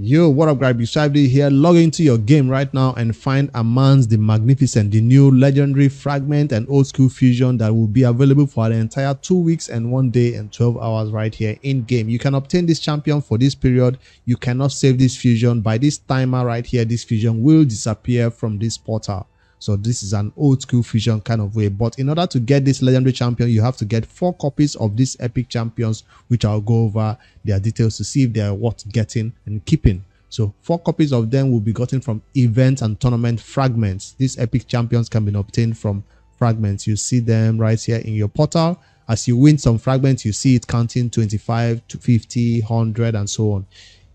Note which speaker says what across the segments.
Speaker 1: Yo, what up, guys? Beside here, log into your game right now and find Armanz The Magnificent, the new legendary fragment and old school fusion that will be available for the entire 2 weeks and 1 day and 12 hours right here in game. You can obtain this champion for this period. You cannot save this fusion. By this timer right here, this fusion will disappear from this portal. So this is an old school fusion kind of way. But in order to get this legendary champion, you have to get 4 copies of these epic champions, which I'll go over their details to see if they are worth getting and keeping. So 4 copies of them will be gotten from events and tournament fragments. These epic champions can be obtained from fragments. You see them right here in your portal. As you win some fragments, you see it counting 25 to 50, 100 and so on.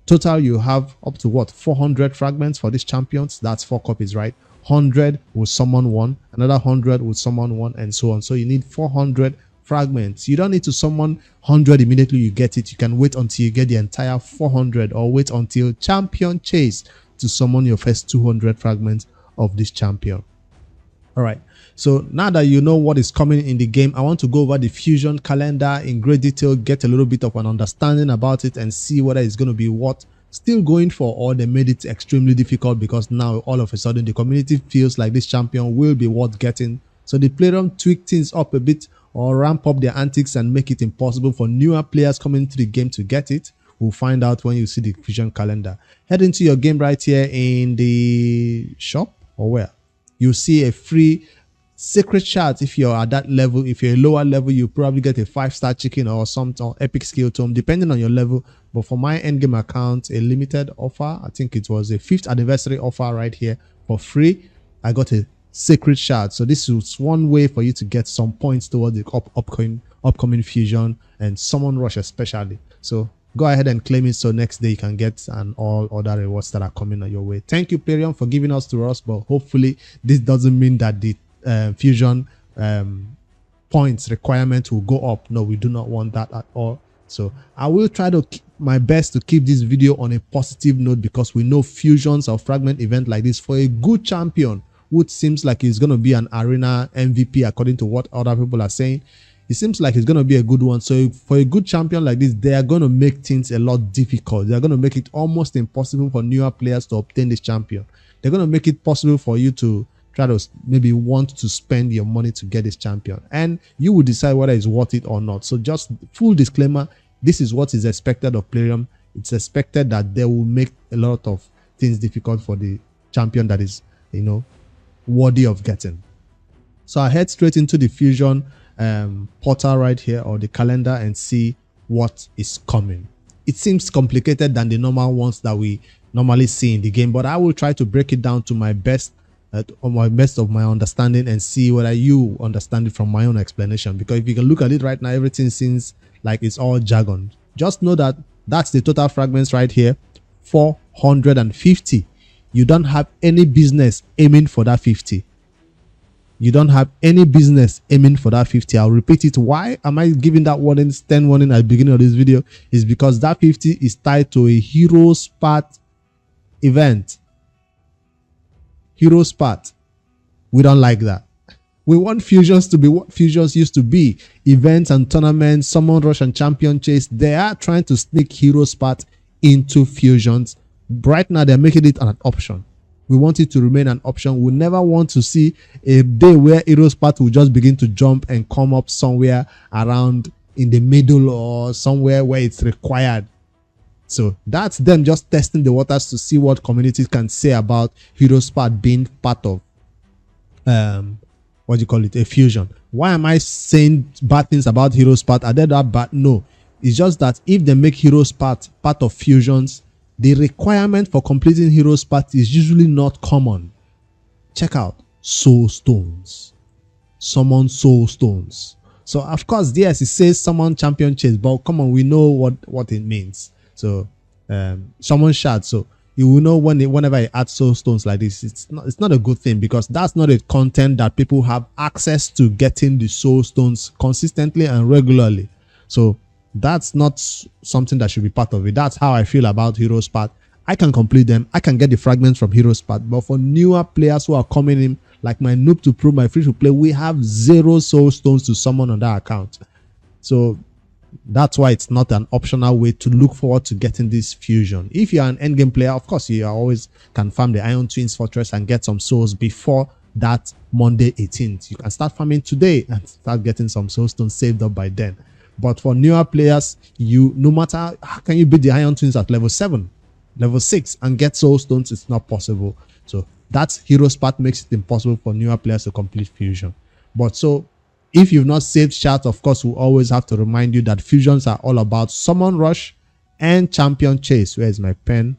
Speaker 1: Total, you have up to what, 400 fragments for these champions. That's 4 copies, right? 100 will summon 1, another 100 will summon 1, and so on. So you need 400 fragments. You don't need to summon 100 immediately you get it. You can wait until you get the entire 400, or wait until champion chase to summon your first 200 fragments of this champion. All right, so now that you know what is coming in the game, I want to go over the fusion calendar in great detail, get a little bit of an understanding about it, and see whether it's going to be what still going for, or they made it extremely difficult because now all of a sudden the community feels like this champion will be worth getting. So the playroom tweak things up a bit or ramp up their antics and make it impossible for newer players coming to the game to get it. We'll find out when you see the fusion calendar. Head into your game right here in the shop, or where you see a free secret shard. If you're at that level, if you're a lower level, you probably get a 5-star chicken or something, or epic skill tome, depending on your level. But for my endgame account, a limited offer, I think it was a 5th anniversary offer right here for free, I got a secret shard. So this is one way for you to get some points towards the upcoming fusion and summon rush especially. So go ahead and claim it, so next day you can get and all other rewards that are coming on your way. Thank you, Perion, for giving us to us, but hopefully this doesn't mean that the fusion points requirement will go up. No, we do not want that at all. So I will try to keep my best to keep this video on a positive note, because we know fusions or fragment event like this for a good champion, which seems like he's going to be an arena MVP according to what other people are saying. It seems like it's going to be a good one. So for a good champion like this, they are going to make things a lot difficult. They're going to make it almost impossible for newer players to obtain this champion. They're going to make it possible for you to try to maybe want to spend your money to get this champion, and you will decide whether it's worth it or not. So just full disclaimer, this is what is expected of Playroom. It's expected that they will make a lot of things difficult for the champion that is, you know, worthy of getting. So I head straight into the fusion portal right here, or the calendar, and see what is coming. It seems complicated than the normal ones that we normally see in the game, but I will try to break it down to my best of my understanding, and see whether you understand it from my own explanation. Because if you can look at it right now, everything seems like it's all jargon. Just know that that's the total fragments right here, 450. You don't have any business aiming for that 50. You don't have any business aiming for that 50. I'll repeat it. Why am I giving that warning, 10 warning at the beginning of this video? Is because that 50 is tied to a hero spot event. Hero spot. We don't like that. We want fusions to be what fusions used to be. Events and tournaments, summon rush and champion chase. They are trying to sneak hero spot into fusions. Right now, they're making it an option. We want it to remain an option. We never want to see a day where hero spot will just begin to jump and come up somewhere around in the middle, or somewhere where it's required. So that's them just testing the waters to see what communities can say about hero spot being part of what do you call it, a fusion. Why am I saying bad things about hero spot? Are they that bad? No, it's just that if they make hero spot part of fusions, the requirement for completing hero spot is usually not common. Check out soul stones, summon soul stones. So of course, yes, it says summon champion chase, but come on, we know what it means. So summon shard. So you will know whenever I add soul stones like this, it's not a good thing, because that's not a content that people have access to getting the soul stones consistently and regularly. So that's not something that should be part of it. That's how I feel about hero spot. I can complete them, I can get the fragments from hero spot, but for newer players who are coming in, like my noob to pro, my free to play, we have 0 soul stones to summon on that account. So That's why it's not an optional way to look forward to getting this fusion. If you're an endgame player, of course, you always can farm the Iron Twins Fortress and get some souls before that Monday 18th. You can start farming today and start getting some soul stones saved up by then. But for newer players, no matter how can you beat the Iron Twins at level 7, level 6 and get soul stones, it's not possible. So that hero part makes it impossible for newer players to complete fusion. But so if you've not saved shards, of course, we'll always have to remind you that fusions are all about summon rush and champion chase. Where is my pen?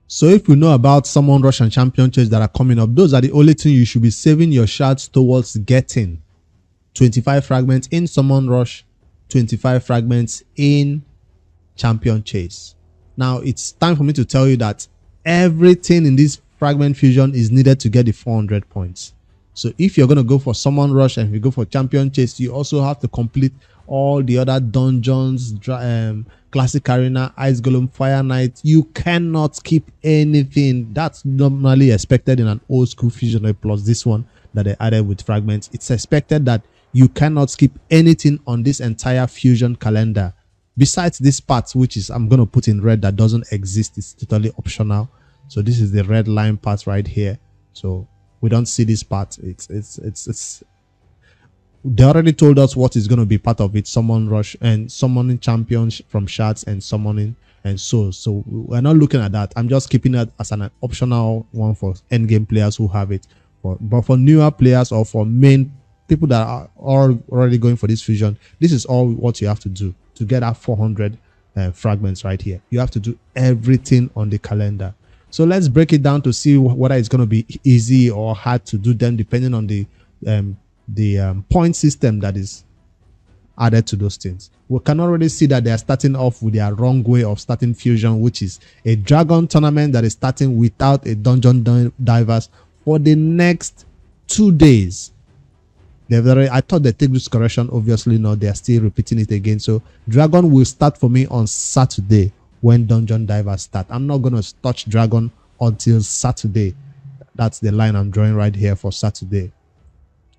Speaker 1: So if you know about summon rush and champion chase that are coming up, those are the only thing you should be saving your shards towards getting. 25 fragments in summon rush, 25 fragments in champion chase. Now it's time for me to tell you that everything in this fragment fusion is needed to get the 400 points. So if you're going to go for summon rush and if you go for champion chase, you also have to complete all the other dungeons, classic arena, ice golem, fire knight. You cannot skip anything. That's normally expected in an old school fusion plus this one that they added with fragments. It's expected that you cannot skip anything on this entire fusion calendar besides this part, which is I'm going to put in red, that doesn't exist. It's totally optional. So this is the red line part right here. So we don't see this part. It's they already told us what is going to be part of it: summon rush and summoning champions from shards and summoning and souls. So we're not looking at that. I'm just keeping that as an optional one for endgame players who have it. But for newer players or for main people that are already going for this fusion, this is all what you have to do to get our 400 fragments right here. You have to do everything on the calendar. So let's break it down to see whether it's going to be easy or hard to do them, depending on the point system that is added to those things. We can already see that they are starting off with their wrong way of starting fusion, which is a dragon tournament that is starting without a dungeon divers for the next 2 days. I thought they take this correction. Obviously, no, they are still repeating it again. So dragon will start for me on Saturday when dungeon divers start. I'm not going to touch dragon until Saturday. That's the line I'm drawing right here for Saturday.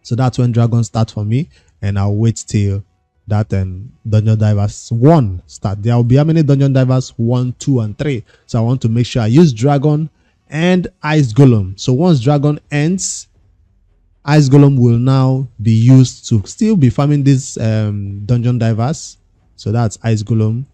Speaker 1: So that's when dragon start for me, and I'll wait till that dungeon divers 1 start. There will be how many dungeon divers? 1, 2, and 3. So I want to make sure I use dragon and ice golem. So once dragon ends, ice golem will now be used to still be farming these dungeon divers. So that's ice golem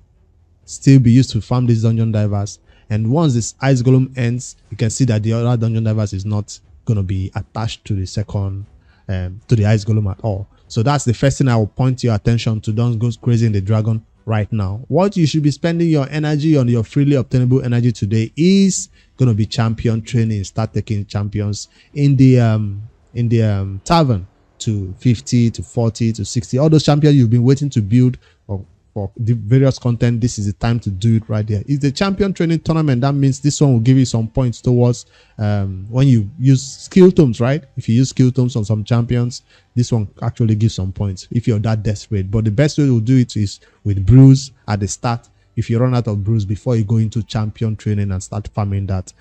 Speaker 1: still be used to farm these dungeon divers. And once this ice golem ends, you can see that the other dungeon divers is not going to be attached to the second to the ice golem at all. So that's the first thing I will point your attention to. Don't go crazy in the dragon right now. What you should be spending your energy on, your freely obtainable energy today, is going to be champion training. Start taking champions in the tavern to 50 to 40 to 60. All those champions you've been waiting to build for the various content, this is the time to do it right there. It's the champion training tournament. That means this one will give you some points towards when you use skill tomes, right? If you use skill tomes on some champions, this one actually gives some points if you're that desperate. But the best way to do it is with brews at the start. If you run out of brews before you go into champion training and start farming that,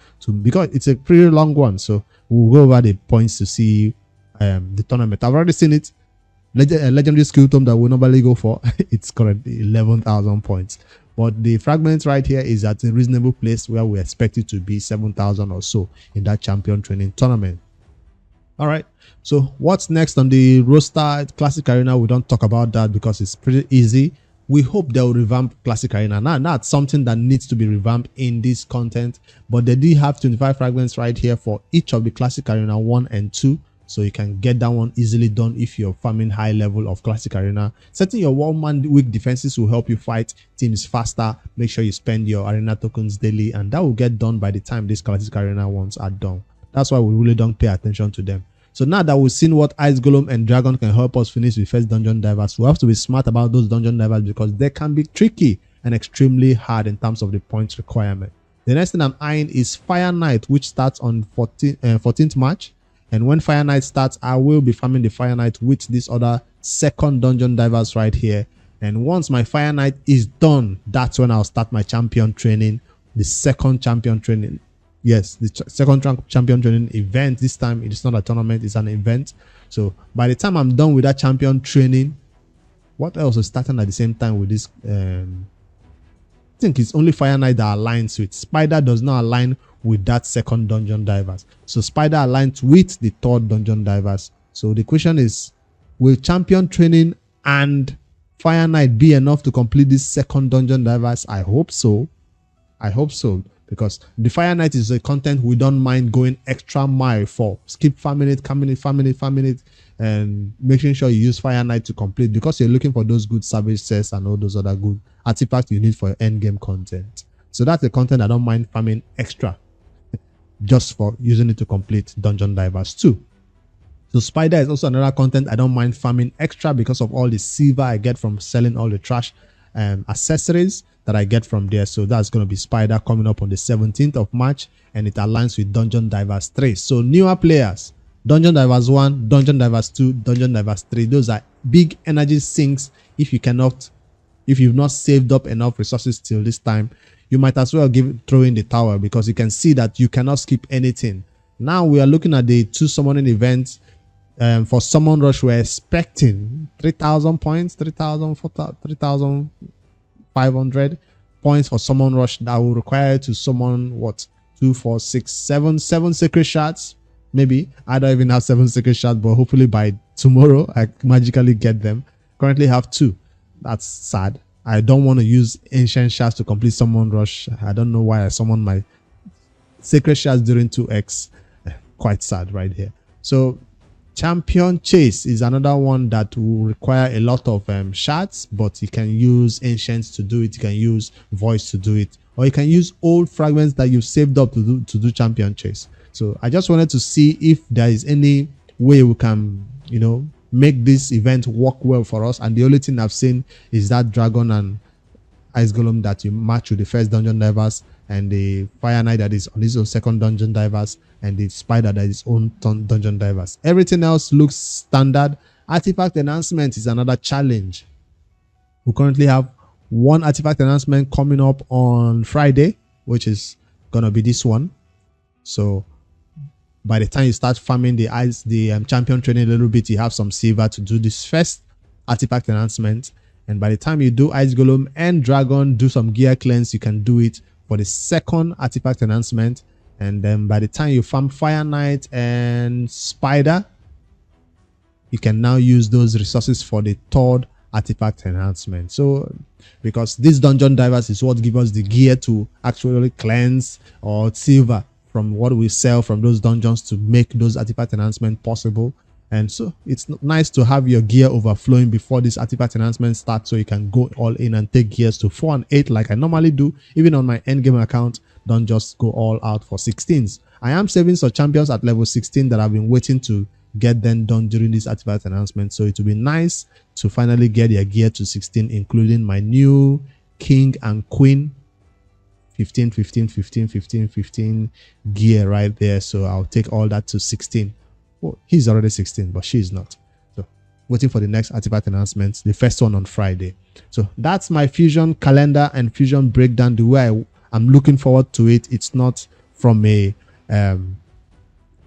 Speaker 1: because it's a pretty long one. So we'll go over the points to see the tournament. I've already seen it. Legendary skill tome that we normally go for, it's currently 11,000 points. But the fragments right here is at a reasonable place where we expect it to be 7,000 or so in that champion training tournament. All right. So what's next on the roster? Classic Arena, we don't talk about that because it's pretty easy. We hope they'll revamp Classic Arena. Now, that's something that needs to be revamped in this content, but they do have 25 fragments right here for each of the Classic Arena 1 and 2. So you can get that one easily done if you're farming high level of Classic Arena. Setting your 1-man weak defenses will help you fight teams faster. Make sure you spend your arena tokens daily, and that will get done by the time these Classic Arena ones are done. That's why we really don't pay attention to them. So now that we've seen what Ice Golem and Dragon can help us finish with first dungeon divers, we have to be smart about those dungeon divers because they can be tricky and extremely hard in terms of the points requirement. The next thing I'm eyeing is Fire Knight, which starts on 14th March. And when Fire Knight starts, I will be farming the Fire Knight with these other second dungeon divers right here. And once my Fire Knight is done, that's when I'll start my champion training, the second champion training. Yes, the second champion training event. This time it is not a tournament, it's an event. So by the time I'm done with that champion training, what else is starting at the same time with this? I think it's only Fire Knight that aligns with. Spider does not align with that second Dungeon Divers. So Spider aligns with the third Dungeon Divers. So the question is, will champion training and Fire Knight be enough to complete this second Dungeon Divers? I hope so. I hope so. Because the Fire Knight is a content we don't mind going extra mile for. Skip farming it, and making sure you use Fire Knight to complete, because you're looking for those good savage sets and all those other good artifacts you need for your end game content. So that's the content I don't mind farming extra just for using it to complete Dungeon Divers 2. So Spider is also another content I don't mind farming extra because of all the silver I get from selling all the trash accessories that I get from there. So that's going to be Spider coming up on the 17th of March, and it aligns with Dungeon Divers 3. So newer players, Dungeon Divers 1, Dungeon Divers 2, Dungeon Divers 3, those are big energy sinks. If you've not saved up enough resources till this time, you might as well throw in the towel, because you can see that you cannot skip anything. Now we are looking at the 2 summoning events. For Summon Rush, we're expecting 3,000 points, 3,500 points for Summon Rush. That will require to summon what, 2, 4, 6, 7 sacred shards. Maybe I don't even have 7 sacred shards, but hopefully by tomorrow I magically get them. Currently have 2. That's sad. I don't want to use ancient shards to complete Summon Rush. I don't know why I summoned my sacred shards during 2x. Quite sad right here. So Champion Chase is another one that will require a lot of shards, but you can use ancients to do it. You can use voice to do it, or you can use old fragments that you've saved up to do Champion Chase. So I just wanted to see if there is any way we can, make this event work well for us. And the only thing I've seen is that Dragon and Ice Golem that you match with the first Dungeon Divers, and the Fire Knight that is on his own second Dungeon Divers, and the Spider that is own Dungeon Divers. Everything else looks standard. Artifact Enhancement is another challenge. We currently have 1 artifact enhancement coming up on Friday, which is gonna be this one. So by the time you start farming the champion training a little bit, you have some silver to do this first artifact enhancement. And by the time you do Ice Golem and Dragon, do some gear cleanse, you can do it for the second artifact enhancement. And then by the time you farm Fire Knight and Spider, you can now use those resources for the third artifact enhancement. So because this Dungeon Divers is what gives us the gear to actually cleanse or silver from what we sell from those dungeons to make those artifact enhancement possible. And so it's nice to have your gear overflowing before this artifact enhancement starts, so you can go all in and take gears to 4 and 8 like I normally do. Even on my endgame account, don't just go all out for 16s. I am saving some champions at level 16 that I've been waiting to get them done during this artifact enhancement. So it will be nice to finally get your gear to 16, including my new King and Queen 15 gear right there. So I'll take all that to 16. Oh, he's already 16, but she's not. So waiting for the next artifact announcement, the first one on Friday. So that's my fusion calendar and fusion breakdown. The way I'm looking forward to it. It's not from a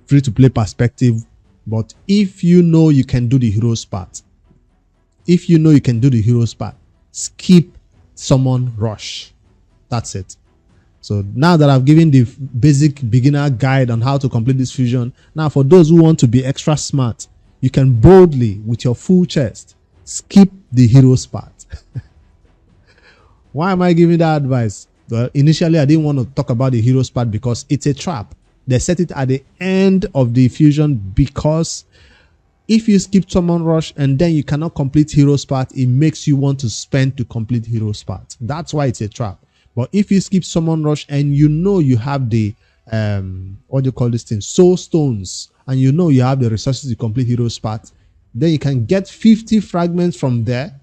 Speaker 1: free-to-play perspective, but if you know you can do the heroes part, skip Summon Rush. That's it. So now that I've given the basic beginner guide on how to complete this fusion, now for those who want to be extra smart, you can boldly, with your full chest, skip the heroes part. Why am I giving that advice? Well, initially I didn't want to talk about the heroes part because it's a trap. They set it at the end of the fusion because if you skip Summon Rush and then you cannot complete heroes part, it makes you want to spend to complete heroes part. That's why it's a trap. But if you skip Summon Rush and you know you have the soul stones, and you know you have the resources to complete heroes part, then you can get 50 fragments from there.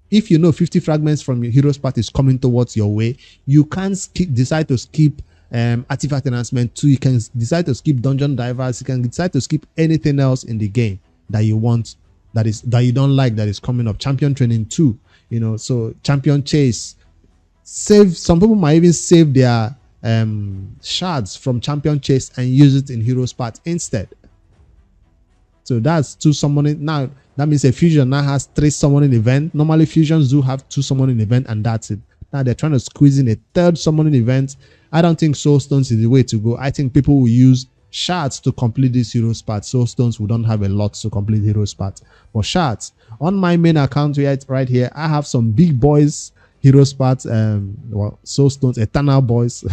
Speaker 1: If you know 50 fragments from your heroes part is coming towards your way, you can decide to skip artifact enhancement 2. You can decide to skip Dungeon Divers. You can decide to skip anything else in the game that you want, that you don't like, that is coming up. Champion Training 2, so Champion Chase. Some people might even save their shards from champion chest and use it in hero spot instead. So that's 2 summoning. Now that means a fusion now has 3 summoning event. Normally fusions do have 2 summoning event and that's it. Now they're trying to squeeze in a 3rd summoning event. I don't think soul stones is the way to go. I think people will use shards to complete this hero spot. Soul stones, we don't have a lot to complete hero spot, but shards on my main account right here, I have some big boys hero spots, well, soul stones, eternal boys,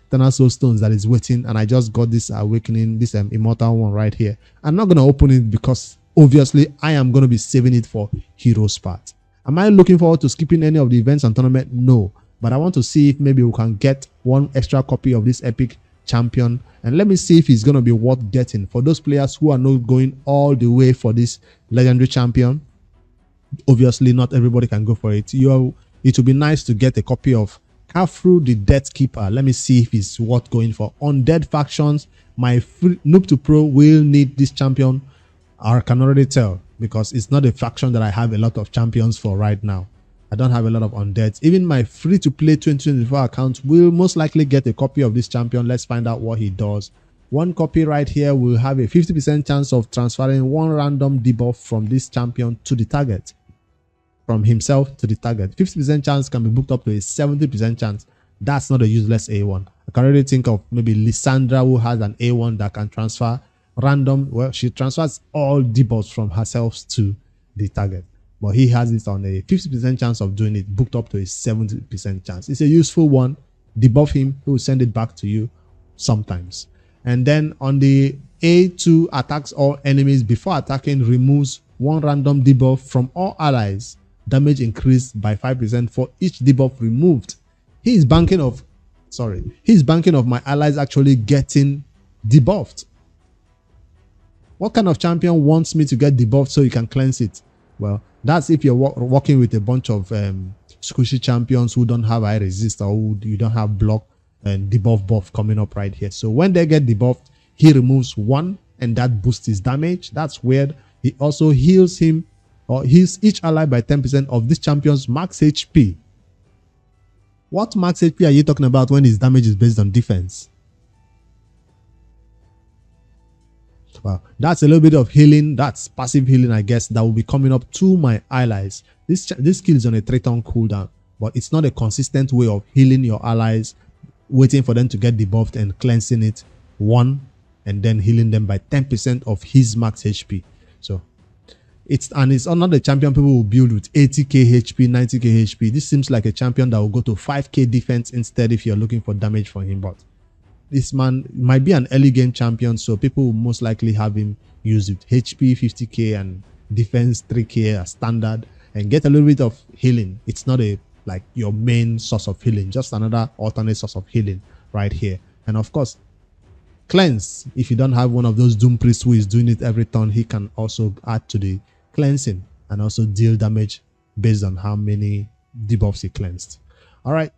Speaker 1: eternal soul stones that is waiting, and I just got this awakening, this immortal one right here. I'm not gonna open it because obviously I am gonna be saving it for hero spot. Am I looking forward to skipping any of the events and tournament? No, but I want to see if maybe we can get 1 extra copy of this epic champion, and let me see if it's going to be worth getting for those players who are not going all the way for this legendary champion. Obviously not everybody can go for it. It will be nice to get a copy of Kafru the Death Keeper. Let me see if it's worth going for. Undead factions, my noob to pro will need this champion. I can already tell because it's not a faction that I have a lot of champions for right now. I don't have a lot of undeads. Even my free-to-play 2024 account will most likely get a copy of this champion. Let's find out what he does. 1 copy right here will have a 50% chance of transferring 1 random debuff from this champion to the target. From himself to the target. 50% chance can be booked up to a 70% chance. That's not a useless A1. I can already think of maybe Lysandra, who has an A1 that can transfer random. Well, she transfers all debuffs from herself to the target. But he has it on a 50% chance of doing it, booked up to a 70% chance. It's a useful one. Debuff him, he will send it back to you sometimes. And then on the A2, attacks all enemies before attacking, removes 1 random debuff from all allies. Damage increased by 5% for each debuff removed. He's banking of my allies actually getting debuffed. What kind of champion wants me to get debuffed so you can cleanse it? Well, that's if you're working with a bunch of squishy champions who don't have high resist or who you don't have block and debuff buff coming up right here. So when they get debuffed, he removes 1 and that boosts his damage. That's weird. He also heals him or heals each ally by 10% of this champion's max HP. What max HP are you talking about when his damage is based on defense? Well, that's a little bit of healing. That's passive healing, I guess, that will be coming up to my allies. This skill is on a 3-turn cooldown, but it's not a consistent way of healing your allies, waiting for them to get debuffed and cleansing it 1 and then healing them by 10% of his max HP. So it's another champion people will build with 80k HP, 90k HP. This seems like a champion that will go to 5k defense instead if you're looking for damage from him, but this man might be an early game champion, so people will most likely have him use it HP 50k and defense 3k as standard and get a little bit of healing. It's not like your main source of healing, just another alternate source of healing right here. And of course, cleanse. If you don't have one of those Doom Priests who is doing it every turn, he can also add to the cleansing and also deal damage based on how many debuffs he cleansed. All right.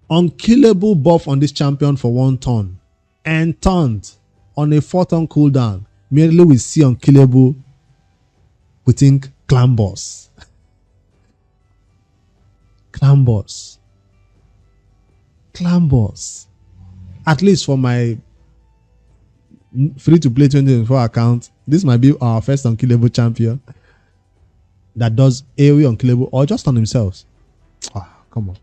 Speaker 1: Unkillable buff on this champion for 1 turn and turned on a 4-turn cooldown. Merely we see Unkillable, we think clan boss. Clan boss. Clan boss. At least for my free-to-play 2024 account, this might be our first Unkillable champion that does AoE Unkillable or just on himself. Come on.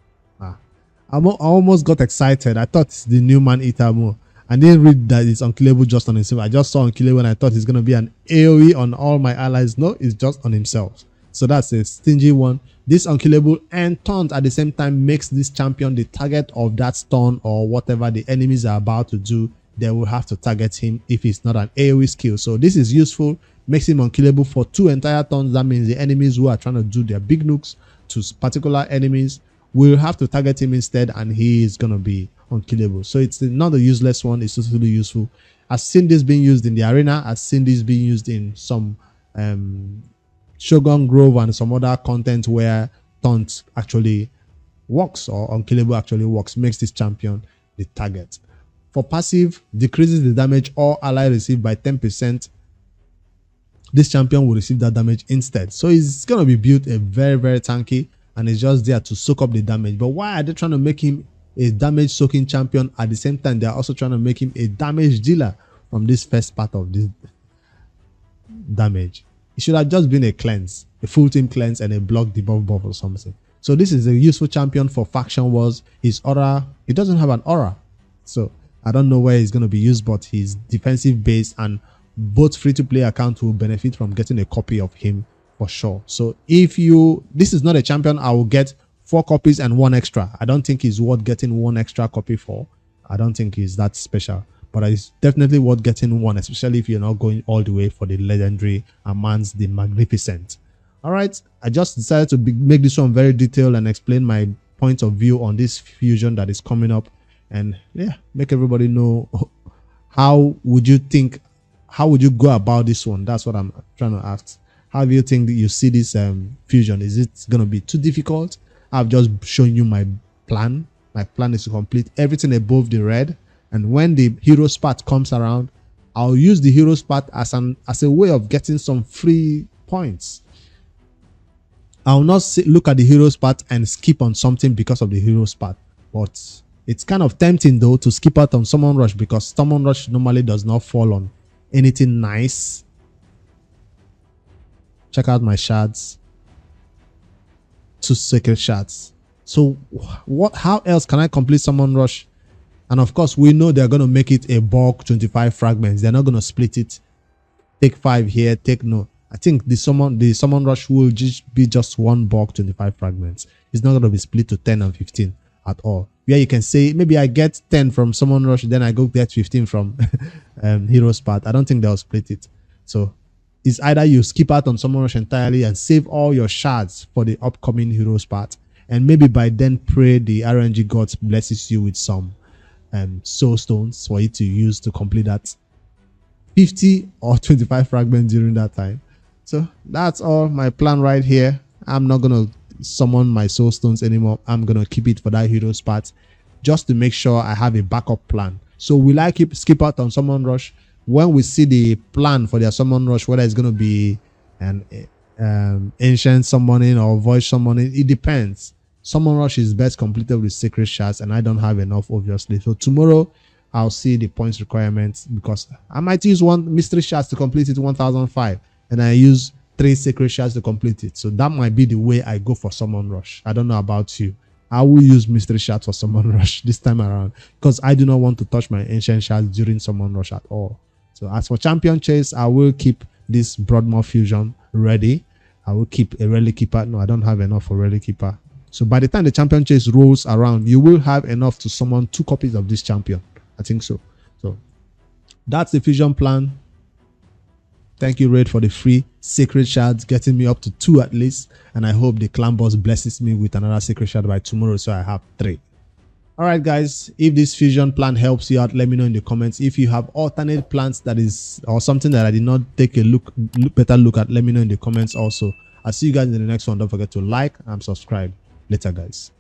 Speaker 1: I almost got excited. I thought it's the new Man-Eater more. I didn't read that it's Unkillable just on himself. I just saw Unkillable and I thought it's going to be an AoE on all my allies. No, it's just on himself. So that's a stingy one. This Unkillable and taunt at the same time makes this champion the target of that stun or whatever the enemies are about to do. They will have to target him if it's not an AoE skill. So this is useful. Makes him unkillable for 2 entire turns. That means the enemies who are trying to do their big nukes to particular enemies will have to target him instead, and he is going to be unkillable. So it's not a useless one. It's totally useful. I've seen this being used in the arena. I've seen this being used in some Shogun Grove and some other content where taunt actually works or unkillable actually works. Makes this champion the target. For passive, decreases the damage all ally receive by 10%. This champion will receive that damage instead. So it's going to be built a very, very tanky, and it's just there to soak up the damage. But why are they trying to make him a damage soaking champion. At the same time, they are also trying to make him a damage dealer from this first part of this damage. It should have just been a cleanse, a full team cleanse and a block debuff buff or something. So this is a useful champion for faction wars. His aura, he doesn't have an aura, so I don't know where he's going to be used, but he's defensive based, and both free-to-play accounts will benefit from getting a copy of him for sure. So if you, this is not a champion I will get 4 copies and 1 extra. I don't think he's worth getting 1 extra copy for. I don't think he's that special, but it's definitely worth getting 1, especially if you're not going all the way for the legendary Armanz The Magnificent. All right, I just decided to make this one very detailed and explain my point of view on this fusion that is coming up, and yeah, make everybody know how would you go about this one. That's what I'm trying to ask. How do you think that you see this fusion? Is it going to be too difficult? I've just shown you my plan. My plan is to complete everything above the red, and when the hero spot comes around, I'll use the hero spot as a way of getting some free points. I'll not look at the hero spot and skip on something because of the hero spot, but it's kind of tempting though to skip out on Summon Rush, because Summon Rush normally does not fall on anything nice. Check out my shards. 2 sacred shards. So how else can I complete Summon Rush? And of course, we know they're going to make it a bulk 25 fragments. They're not going to split it. Take 5 here, take no. I think the summon rush will just be just 1 bulk 25 fragments. It's not going to be split to 10 and 15 at all. Where you can say maybe I get 10 from summon rush, then I go get 15 from hero spot. I don't think they'll split it. So it's either you skip out on summon rush entirely and save all your shards for the upcoming hero spot, and maybe by then pray the RNG gods blesses you with some soul stones for you to use to complete that 50 or 25 fragments during that time. So that's all my plan right here. I'm not going to summon my soul stones anymore. I'm going to keep it for that hero spot just to make sure I have a backup plan. So will I skip out on summon rush? When we see the plan for their summon rush, whether it's going to be an ancient summoning or void summoning, it depends. Summon rush is best completed with sacred shards, and I don't have enough, obviously. So tomorrow I'll see the points requirements, because I might use 1 mystery shards to complete it 1005, and I use 3 sacred shards to complete it. So that might be the way I go for summon rush. I don't know about you. I will use mystery shards for summon rush this time around, because I do not want to touch my ancient shards during summon rush at all. So as for champion chase, I will keep this Broadmoor fusion ready. I will keep a relic keeper. No, I don't have enough for relic keeper. So by the time the champion chase rolls around, you will have enough to summon 2 copies of this champion. I think so. So that's the fusion plan. Thank you, Raid, for the free sacred shards, getting me up to 2 at least. And I hope the clan boss blesses me with another sacred shard by tomorrow, so I have 3. All right, guys, if this fusion plan helps you out, let me know in the comments. If you have alternate plans that is, or something that I did not take a better look at, let me know in the comments also. I'll see you guys in the next one. Don't forget to like and subscribe. Later, guys.